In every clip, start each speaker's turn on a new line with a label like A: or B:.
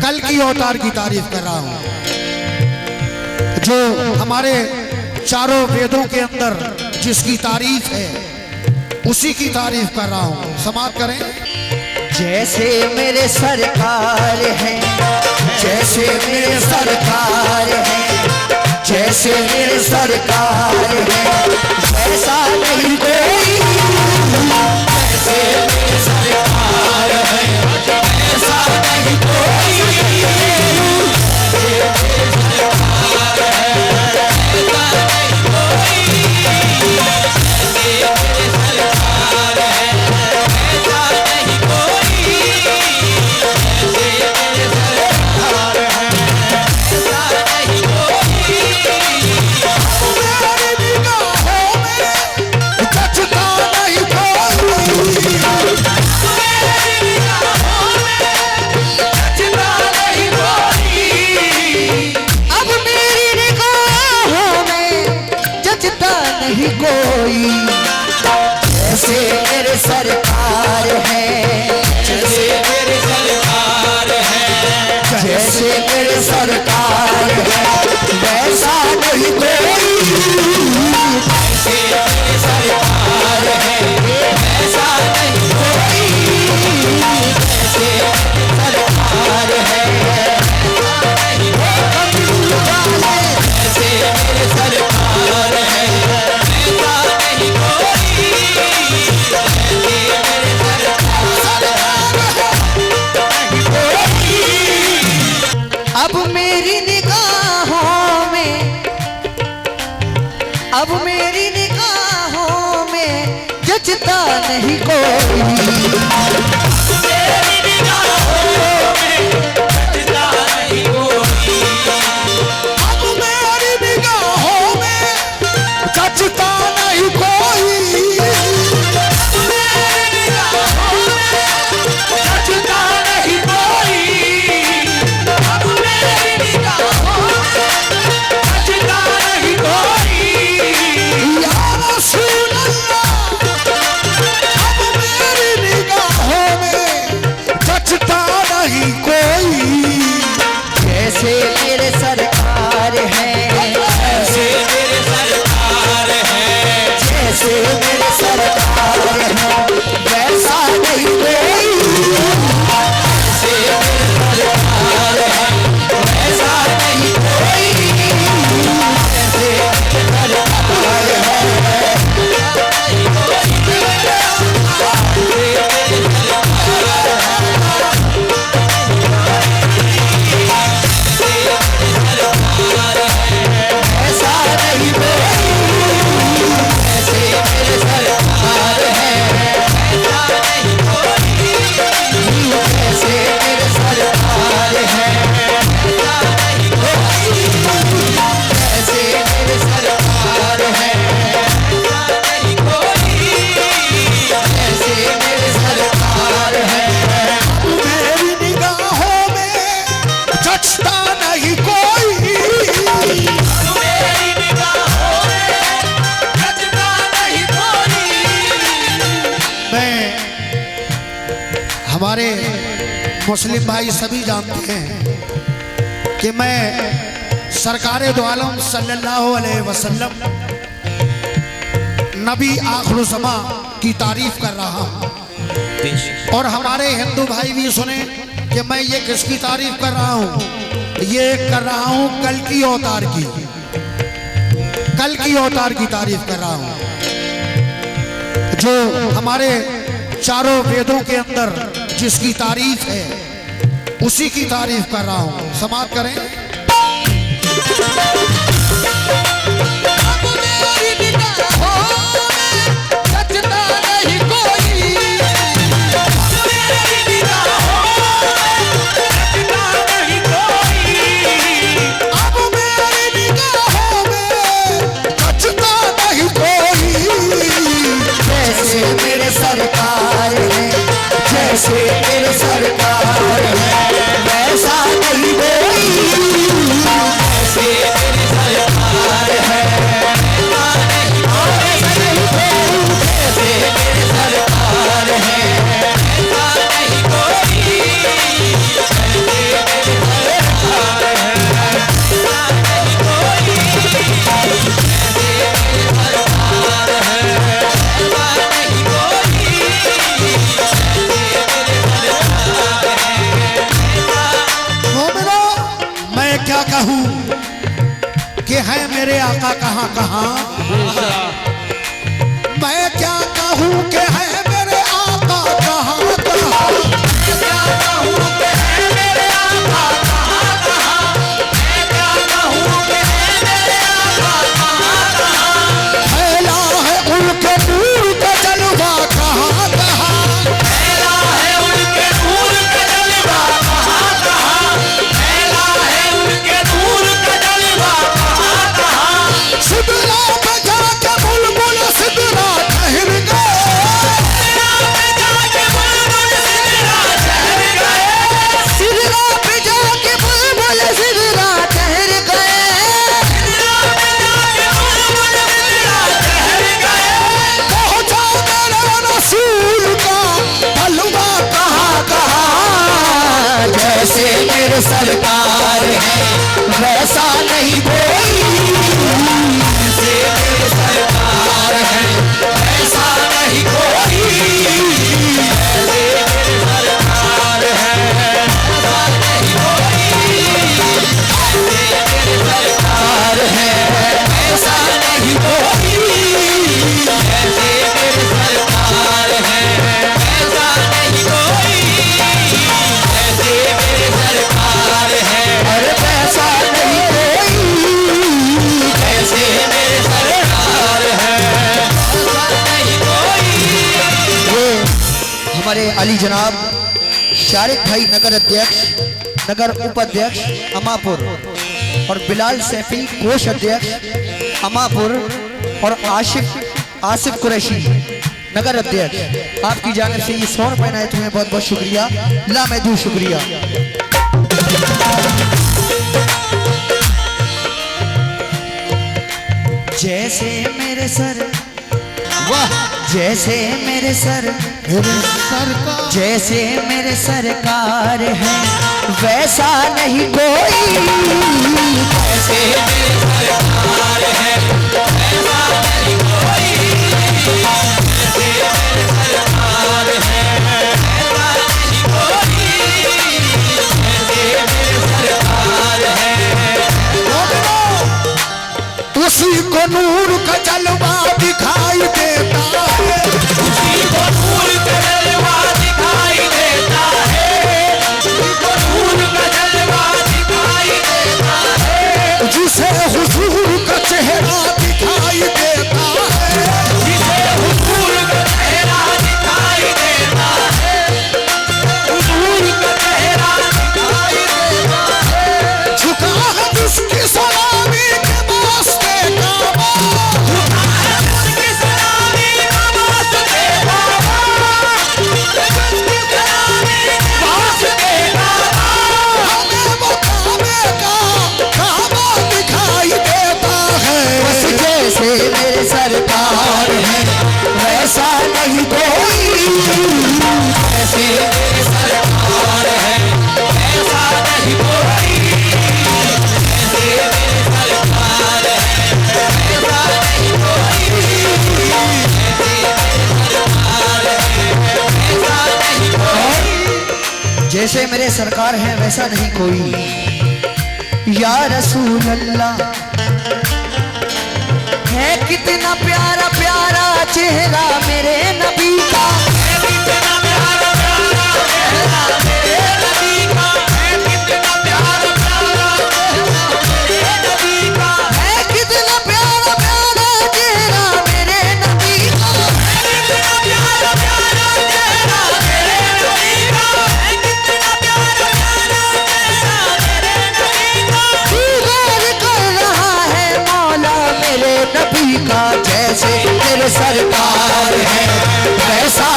A: कल की अवतार की तारीफ कर रहा हूं, जो हमारे चारों वेदों के अंदर जिसकी तारीफ है उसी की तारीफ कर रहा हूं। समाप्त करें।
B: जैसे मेरे सरकार है, जैसे मेरे सरकार है, जैसे मेरे सरकार है, ऐसा नहीं कोई। जैसे मेरे सरकार है, ऐसा नहीं कोई। जैसे मेरे सरकार है, जैसे मेरे सरकार है, जैसे मेरे सरकार है, वैसा नहीं कोई। जैसे मेरे सरकार है, वैसा नहीं कोई। जैसे सरकार है, जैसे मेरे सरकार है, अब मेरी निगाहों में, अब मेरी निगाहों में जचता नहीं कोई। मेरी निगाहों में जचता नहीं कोई। अब मेरी निगाहों में जचता नहीं कोई। मेरी निगाहों में जचता नहीं कोई। जैसे मेरे सरकार है, जैसे मेरे सरकार है, जैसे मेरे सरकार है, वैसा नहीं कोई। जैसे मेरे सरकार है, वैसा नहीं कोई। जैसे मेरे सरकार है,
A: हमारे मुस्लिम भाई सभी जानते हैं कि मैं सरकारे दो आलम सल्लल्लाहु अलैहि वसल्लम नबी आखिर ज़मा की तारीफ कर रहा हूँ। और हमारे हिंदू भाई भी सुने कि मैं ये किसकी तारीफ कर रहा हूँ। ये कर रहा हूँ कल की अवतार की, कल की अवतार की तारीफ कर रहा हूँ, जो हमारे चारों वेदों के अंदर जिसकी तारीफ है उसी की तारीफ कर रहा हूं। समाप्त करें।
B: सरकार है, जैसे मेरे सरकार है, वैसा नहीं कोई। जैसे मेरी सरकार है, वैसा नहीं कोई।
A: मेरे आका कहाँ कहाँ। मैं क्या कहूँ कि है मेरे आका कहाँ कहाँ।
B: मैं क्या कहूँ कि है मेरे आका कहाँ कहाँ। मैं क्या कहूँ कि है मेरे आका कहाँ कहाँ।
A: फैला है उनके नूर का जलवा कहाँ कहाँ।
B: फैला है उनके नूर का जलवा कहाँ कहाँ। फैला है उनके नूर का जलवा कहाँ कहाँ।
A: सिदरा पे जाके बुलबुल सिदरा ठहर गए।
B: सिदरा पे जाके बुलबुल सिदरा ठहर गए।
A: पहुंचा मेरे रसूल का हलवा कहाँ कहाँ।
B: जैसे मेरे सरकार है वैसा नहीं कोई। जैसे मेरे सरकार है वैसा नहीं कोई। जैसे मेरे सरकार है वैसा नहीं कोई। जैसे मेरे सरकार है वैसा नहीं कोई। जैसे मेरे सरकार है वैसा नहीं कोई। जैसे मेरे सरकार है अरे वैसा नहीं कोई। जैसे मेरे सरकार है वैसा नहीं कोई।
C: ये हमारे अली जनाब शारिक भाई नगर अध्यक्ष नगर उपाध्यक्ष अमापुर और बिलाल सैफी कोष अध्यक्ष अमापुर और आसिफ कुरैशी नगर अध्यक्ष, आपकी जानिब से ये 100 रुपए आए तुम्हें बहुत बहुत शुक्रिया, लामहदूद शुक्रिया। जैसे मेरे सर
A: वाह
C: जैसे मेरे सर
A: मेरे सरकार।
C: जैसे मेरे सरकार है वैसा नहीं कोई।
B: जैसे मेरे सरकार है वैसा नहीं कोई। जैसे मेरे सरकार है वैसा नहीं कोई। जैसे मेरे सरकार है
A: उसी को नूर का जलवा दिखाई देता है।
B: उसी को नूर का जलवा दिखाई देता है। उसी को नूर का जलवा दिखाई देता है।
A: जिसे हुजूर का चेहरा दिखाई देता है।
B: जिसे हुजूर का चेहरा दिखाई देता है। हुजूर का चेहरा दिखाई देता है।
A: झुका है जिसकी सलामी के वास्ते काबा।
B: झुका है जिसकी सलामी का वास्ते काबा। जिसकी सलामी का वास्ते काबा।
A: हमें वो काबे का काबा दिखाई देता है।
C: बस जैसे मेरे सरकार है वैसा नहीं कोई।
B: जैसे मेरे सरकार है ऐसा नहीं कोई। जैसे मेरे सरकार है ऐसा नहीं कोई। जैसे मेरे सरकार है ऐसा नहीं कोई।
C: जैसे मेरे सरकार है वैसा नहीं कोई। या रसूल अल्लाह है कितना प्यारा प्यारा चेहरा मेरे नबी का।
B: कितना प्यारा प्यारा चेहरा मेरे नबी का। कितना प्यारा प्यारा चेहरा मेरे नबी का।
C: है कितना प्यारा प्यारा चेहरा मेरे नबी का।
B: कितना प्यारा प्यारा चेहरा मेरे नबी का। कितना प्यारा प्यारा चेहरा मेरे नबी का।
C: तू गौर कर रहा है मौला मेरे नबी का। जैसे मेरे सरकार है वैसा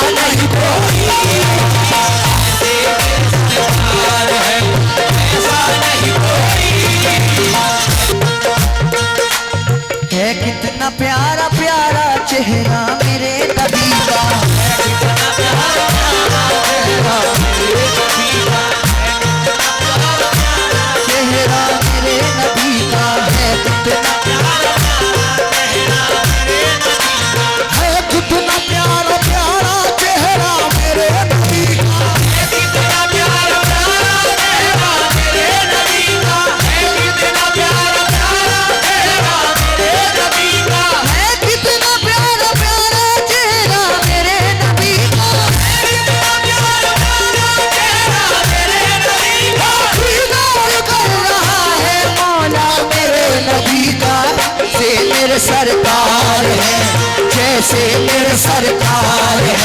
C: सरकार है,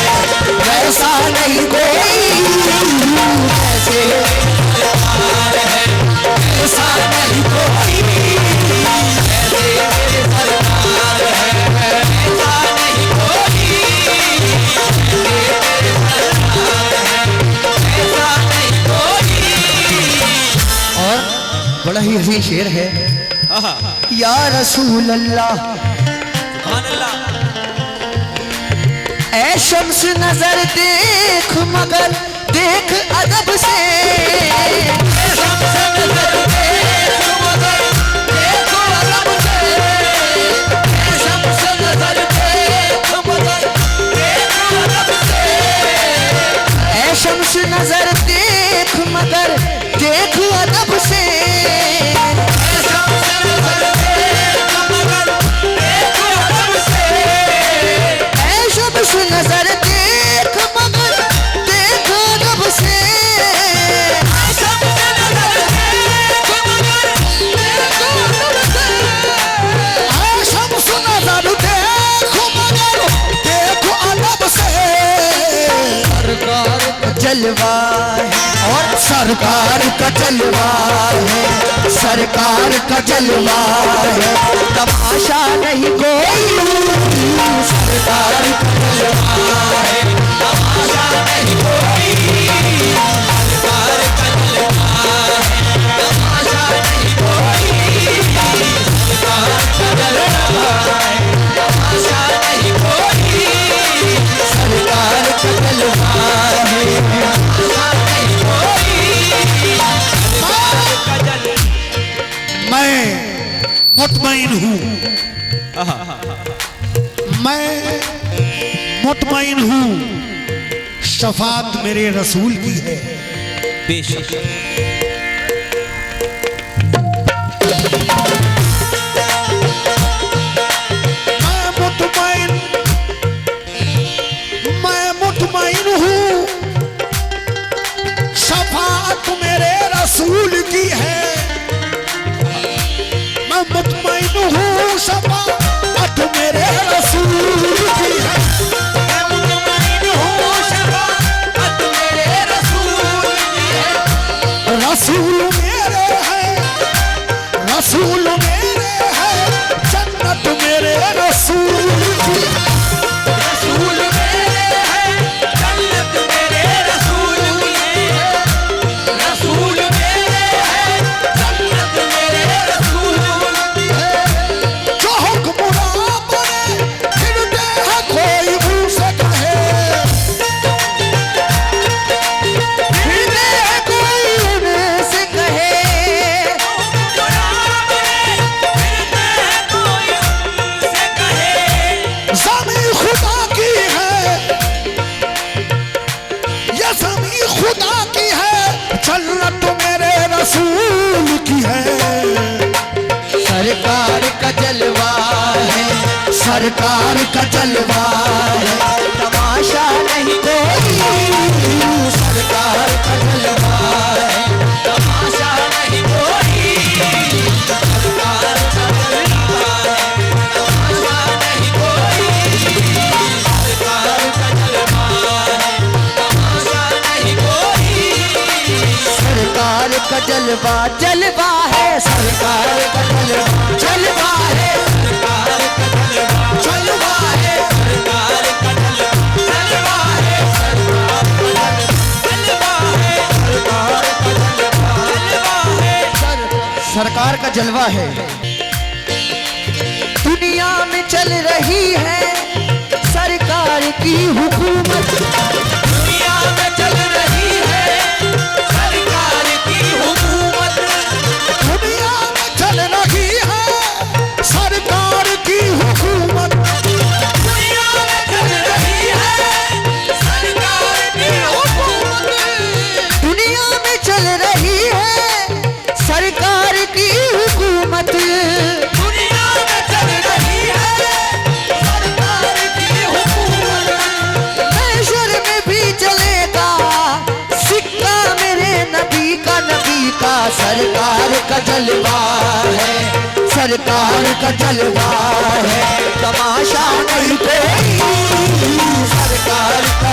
C: वैसा नहीं कोई, ऐसे सरकार है, वैसा नहीं कोई, ऐसे सरकार है, वैसा नहीं कोई, ऐसा नहीं कोई। और बड़ा ही हसीन शेर है, या रसूल अल्लाह ऐ शम्स नजर देख मगर देख अदब से, ऐ शम्स नजर देख मगर देख अदब से, ऐ शम्स नजर देख मगर देख अदब से, ऐ शम्स नजर देख मगर देख अदब से, नजर देख मगर देख अदब से, शम्स नजर देख मगर देख अदब से, सरकार का जलवा है और सरकार का जलवा है, सरकार का जलवा है, तमाशा नहीं कोई, सरकार का जलवा है, तमाशा नहीं कोई, सरकार का जलवा है, तमाशा नहीं कोई, सरकार का जलवा है, तमाशा नहीं कोई, सरकार का जलवा है, तमाशा नहीं कोई।
A: मैं मुतमईन हूँ, मैं मुतमईन हूँ, शफात मेरे रसूल की है।
B: बेशक
A: मैं मुतमईन हूँ, शफात मेरे रसूल की है। मैं मुतमईन हूँ, शफात मेरे रसूल की है।
B: मैं मुतमईन हूँ, शफाअत मेरे रसूल की है।
A: रसूल मेरे हैं, रसूल मेरे हैं, जन्नत मेरे रसूल की है।
B: रसूल मेरे हैं, जन्नत मेरे रसूल की है। रसूल मेरे हैं, जन्नत मेरे रसूल की है।
A: जो हुक्मरान बने फिरते हैं कोई उनसे कहे,
C: फिरते हैं कोई उनसे कहे,
B: गुलाम ने फिरते हैं कोई उनसे कहे।
A: ज़मीं खुदा की है, ये ज़मीं खुदा की है, जन्नत मेरे रसूल की है।
C: सरकार का जलवा है, सरकार का जलवा है, तमाशा नहीं कोई, सरकार का जलवा है, तमाशा नहीं कोई, सरकार का जलवा है, तमाशा नहीं कोई, सरकार का जलवा है, तमाशा नहीं कोई, सरकार का जलवा जलवा है, सरकार का जलवा जलवा है, सरकार का जलवा जलवा है, सरकार का जलवा जलवा है, सरकार का जलवा है, सरकार का जलवा जलवा है, सरकार का जलवा है। दुनिया में चल रही है सरकार की हुकूमत,
B: दुनिया में चल रही है सरकार की हुकूमत।
A: दुनिया में चल रही है सरकार की हुकूमत।
B: दुनिया में चल रही है सरकार की हुकूमत।
C: दुनिया में चल रही है सरकार की हुकूमत,
B: दुनिया में चल रही है सरकार की हुकूमत।
C: महशर में भी चलेगा सिक्का मेरे नबी का, सरकार का जलवा है, सरकार का जलवा है, तमाशा नहीं कोई,
B: सरकार का